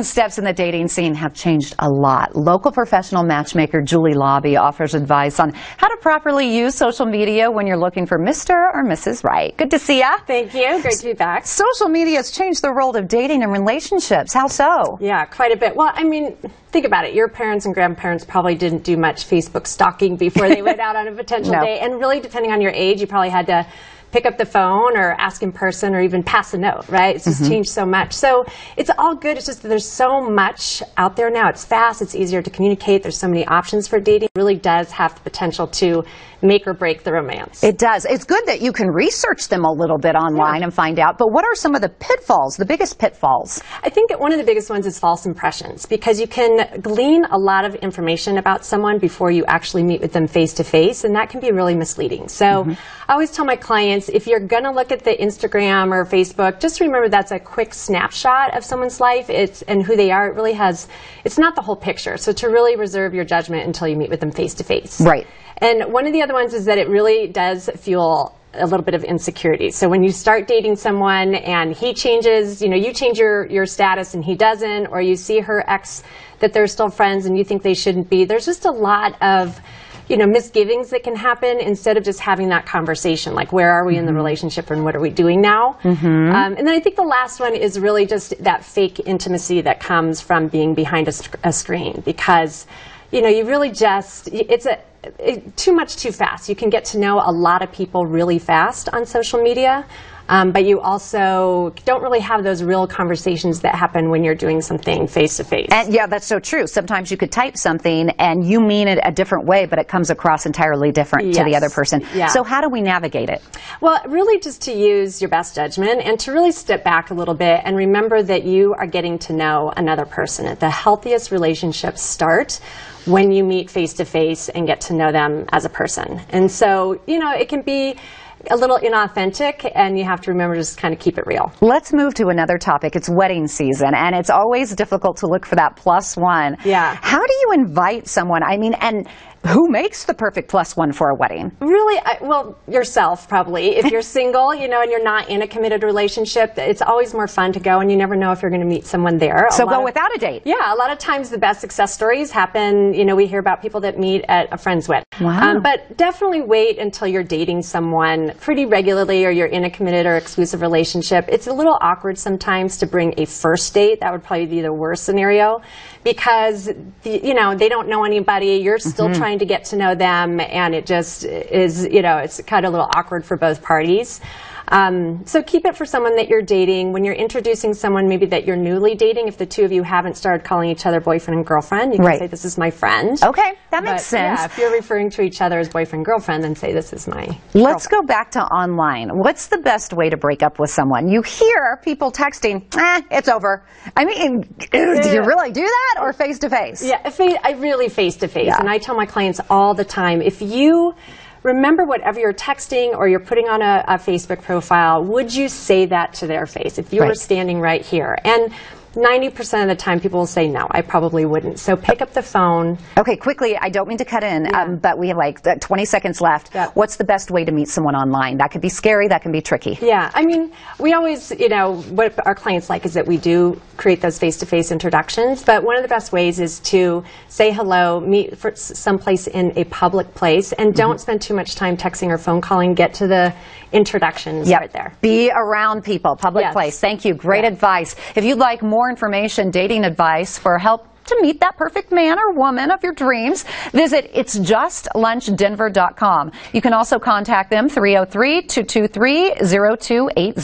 steps in the dating scene have changed a lot. Local professional matchmaker Julie Lobby offers advice on how to properly use social media when you're looking for Mr. or Mrs. Right. Good to see ya. Thank you. Great to be back. Social media has changed the world of dating and relationships. How so? Yeah, quite a bit. Well, I mean, think about it. Your parents and grandparents probably didn't do much Facebook stalking before they went out on a potential No. date. And really, depending on your age, you probably had to pick up the phone or ask in person or even pass a note, right? It's just changed so much. So it's all good. It's just that there's so much out there now. It's fast. It's easier to communicate. There's so many options for dating. It really does have the potential to make or break the romance. It does. It's good that you can research them a little bit online and find out. But what are some of the pitfalls, the biggest pitfalls? I think one of the biggest ones is false impressions, because you can glean a lot of information about someone before you actually meet with them face to face, and that can be really misleading. So I always tell my clients, if you're going to look at the Instagram or Facebook, just remember that's a quick snapshot of someone's life and who they are. It really it's not the whole picture. So to really reserve your judgment until you meet with them face to face. Right. And one of the other ones is that it really does fuel a little bit of insecurity. So when you start dating someone and he changes, you change your status and he doesn't, or you see her ex that they're still friends and you think they shouldn't be, there's just a lot of misgivings that can happen instead of just having that conversation, like where are we in the relationship and what are we doing now? And then I think the last one is really just that fake intimacy that comes from being behind a screen, because you really it's too much too fast. You can get to know a lot of people really fast on social media. But you also don't really have those real conversations that happen when you're doing something face to face. And yeah, that's so true. Sometimes you could type something and you mean it a different way, but it comes across entirely different to the other person. Yeah. So how do we navigate it? Well, really just to use your best judgment and to really step back a little bit and remember that you are getting to know another person. The healthiest relationships start when you meet face to face and get to know them as a person. And so, it can be a little inauthentic, and you have to remember to just kind of keep it real. Let's move to another topic. It's wedding season, and it's always difficult to look for that plus one. Yeah. How do you invite someone? I mean, and who makes the perfect plus one for a wedding? Really, well, yourself probably. If you're single, and you're not in a committed relationship, it's always more fun to go, and you never know if you're going to meet someone there. So go without a date. Yeah, a lot of times the best success stories happen, we hear about people that meet at a friend's wedding. Wow. But definitely wait until you're dating someone pretty regularly or you're in a committed or exclusive relationship. It's a little awkward sometimes to bring a first date. That would probably be the worst scenario, because they don't know anybody. You're still trying to get to know them, and it just is, it's kind of a little awkward for both parties. So keep it for someone that you're dating. When you're introducing someone maybe that you're newly dating, if the two of you haven't started calling each other boyfriend and girlfriend, you can say, this is my friend. Okay, that makes sense. Yeah, if you're referring to each other as boyfriend, girlfriend, then say, this is my Let's go back to online. What's the best way to break up with someone? You hear people texting, it's over. I mean, do you really do that, or face to face? Yeah, I really face to face. And I tell my clients all the time, if you remember whatever you're texting or you're putting on a Facebook profile, would you say that to their face if you were standing right here? And 90% of the time people will say, no, I probably wouldn't. So pick up the phone. Okay, quickly, I don't mean to cut in, but we have like 20 seconds left. What's the best way to meet someone online? That could be scary, that can be tricky. Yeah, I mean, we always, what our clients like is that we do create those face-to-face introductions, but one of the best ways is to say hello, meet for someplace in a public place, and don't spend too much time texting or phone calling. Get to the introductions right there. Be around people, public place. Thank you, great advice. If you'd like more information, dating advice for help to meet that perfect man or woman of your dreams, visit itsjustlunchddenver.com. You can also contact them 303-223-0280.